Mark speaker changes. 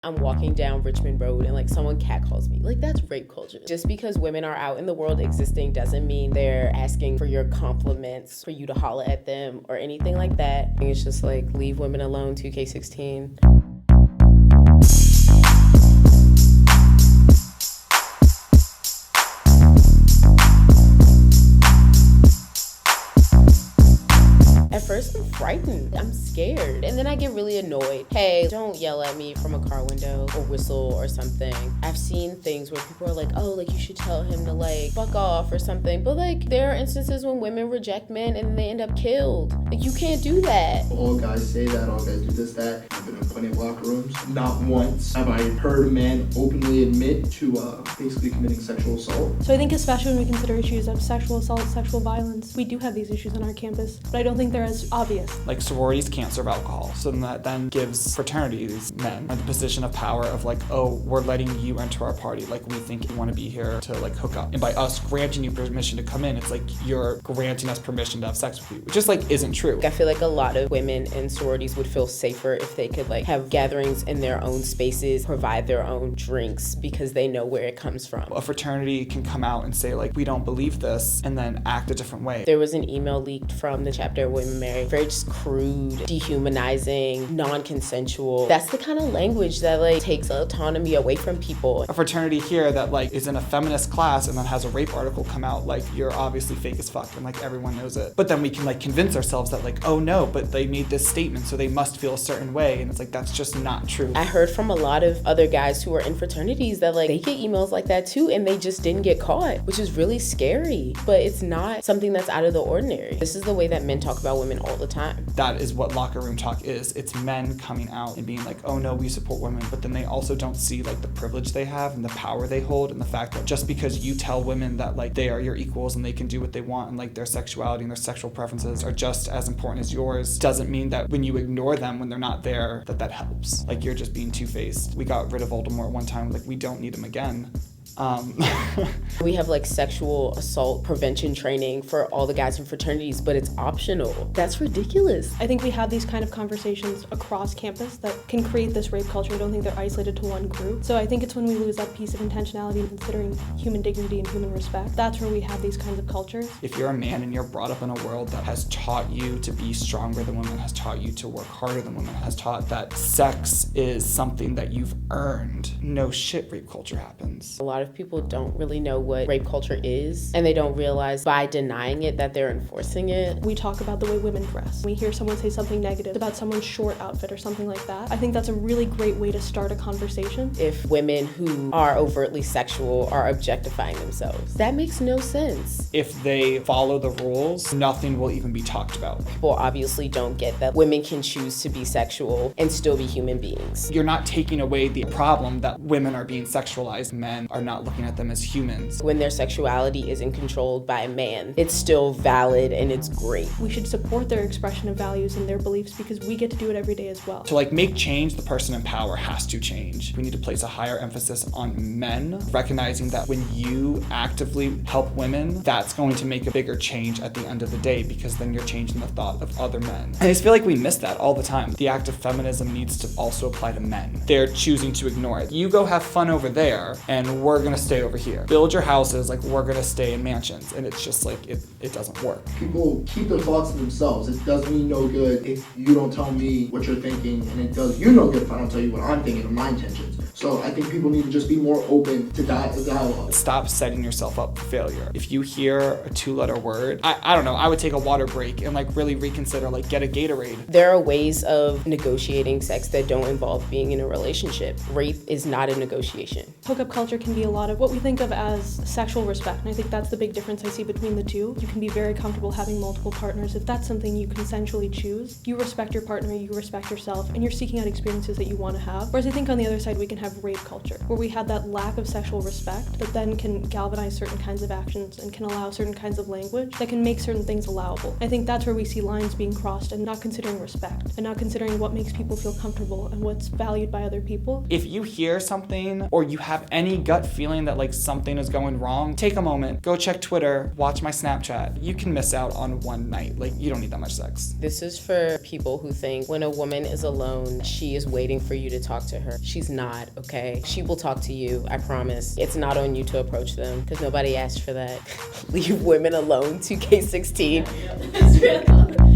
Speaker 1: I'm walking down Richmond Road and like someone catcalls me. Like, that's rape culture. Just because women are out in the world existing doesn't mean they're asking for your compliments, for you to holler at them or anything like that. It's just like, leave women alone, 2K16. At first, I'm frightened. I'm scared. And then I get really annoyed. Hey, don't yell at me from a car window or whistle or something. I've seen things where people are like, oh, like, you should tell him to, like, fuck off or something. But, like, there are instances when women reject men and they end up killed. Like, you can't do that.
Speaker 2: All guys say that, all guys do this, that. I've been in plenty of locker rooms. Not once have I heard a man openly admit to basically committing sexual assault.
Speaker 3: So I think especially when we consider issues of sexual assault, sexual violence, we do have these issues on our campus, but I don't think they're as obvious.
Speaker 4: Like, sororities can't serve alcohol, so that then gives fraternities, men, the position of power of like, oh, we're letting you enter our party, like, we think you want to be here to like hook up, and by us granting you permission to come in, it's like you're granting us permission to have sex with you, which just like isn't true.
Speaker 1: I feel like a lot of women in sororities would feel safer if they could like have gatherings in their own spaces, provide their own drinks because they know where it comes from.
Speaker 4: A fraternity can come out and say like, we don't believe this, and then act a different way.
Speaker 1: There was an email leaked from the chapter of Women Married, very just crude, dehumanizing, non-consensual. That's the kind of language that like takes autonomy away from people.
Speaker 4: A fraternity here that like is in a feminist class and then has a rape article come out, like, you're obviously fake as fuck and like everyone knows it. But then we can like convince ourselves that like, oh no, but they made this statement so they must feel a certain way, and it's like, that's just not true.
Speaker 1: I heard from a lot of other guys who are in fraternities that like they get emails like that too and they just didn't get caught, which is really scary. But it's not something that's out of the ordinary. This is the way that men talk about women all the time.
Speaker 4: That is what locker room talk is. It's men coming out and being like, oh no, we support women, but then they also don't see like the privilege they have and the power they hold, and the fact that just because you tell women that like they are your equals and they can do what they want and like their sexuality and their sexual preferences are just as important as yours, doesn't mean that when you ignore them when they're not there, that helps. Like, you're just being two-faced. We got rid of Voldemort one time, like, we don't need him again.
Speaker 1: We have like sexual assault prevention training for all the guys in fraternities, but it's optional. That's ridiculous.
Speaker 3: I think we have these kind of conversations across campus that can create this rape culture. I don't think they're isolated to one group. So I think it's when we lose that piece of intentionality and considering human dignity and human respect, that's where we have these kinds of cultures.
Speaker 4: If you're a man and you're brought up in a world that has taught you to be stronger than women, has taught you to work harder than women, has taught that sex is something that you've earned, no shit, rape culture happens.
Speaker 1: A lot of people don't really know what rape culture is, and they don't realize by denying it that they're enforcing it.
Speaker 3: We talk about the way women dress. We hear someone say something negative about someone's short outfit or something like that. I think that's a really great way to start a conversation.
Speaker 1: If women who are overtly sexual are objectifying themselves, that makes no sense.
Speaker 4: If they follow the rules, nothing will even be talked about.
Speaker 1: People obviously don't get that women can choose to be sexual and still be human beings.
Speaker 4: You're not taking away the problem that women are being sexualized, men are not looking at them as humans.
Speaker 1: When their sexuality isn't controlled by a man, it's still valid and it's great.
Speaker 3: We should support their expression of values and their beliefs because we get to do it every day as well.
Speaker 4: To like make change, the person in power has to change. We need to place a higher emphasis on men, recognizing that when you actively help women, that's going to make a bigger change at the end of the day, because then you're changing the thought of other men. I just feel like we miss that all the time. The act of feminism needs to also apply to men. They're choosing to ignore it. You go have fun over there and we're gonna stay over here. Build your houses, like, we're gonna stay in mansions, and it's just like it doesn't work.
Speaker 2: People keep their thoughts to themselves. It does me no good if you don't tell me what you're thinking, and it does you no good if I don't tell you what I'm thinking or my intentions. So I think people need to just be more open to dialogue.
Speaker 4: Stop setting yourself up for failure. If you hear a 2-letter word, I don't know, I would take a water break and like really reconsider, like get a Gatorade.
Speaker 1: There are ways of negotiating sex that don't involve being in a relationship. Rape is not a negotiation.
Speaker 3: Hookup culture can be a lot of what we think of as sexual respect, and I think that's the big difference I see between the two. You can be very comfortable having multiple partners if that's something you consensually choose. You respect your partner, you respect yourself, and you're seeking out experiences that you want to have. Whereas I think on the other side we can have have rape culture, where we have that lack of sexual respect that then can galvanize certain kinds of actions and can allow certain kinds of language that can make certain things allowable. I think that's where we see lines being crossed and not considering respect and not considering what makes people feel comfortable and what's valued by other people.
Speaker 4: If you hear something or you have any gut feeling that like something is going wrong, take a moment, go check Twitter, watch my Snapchat. You can miss out on one night. Like, you don't need that much sex.
Speaker 1: This is for people who think when a woman is alone, she is waiting for you to talk to her. She's not, okay? She will talk to you, I promise. It's not on you to approach them because nobody asked for that. Leave women alone, 2K16.
Speaker 5: That's real.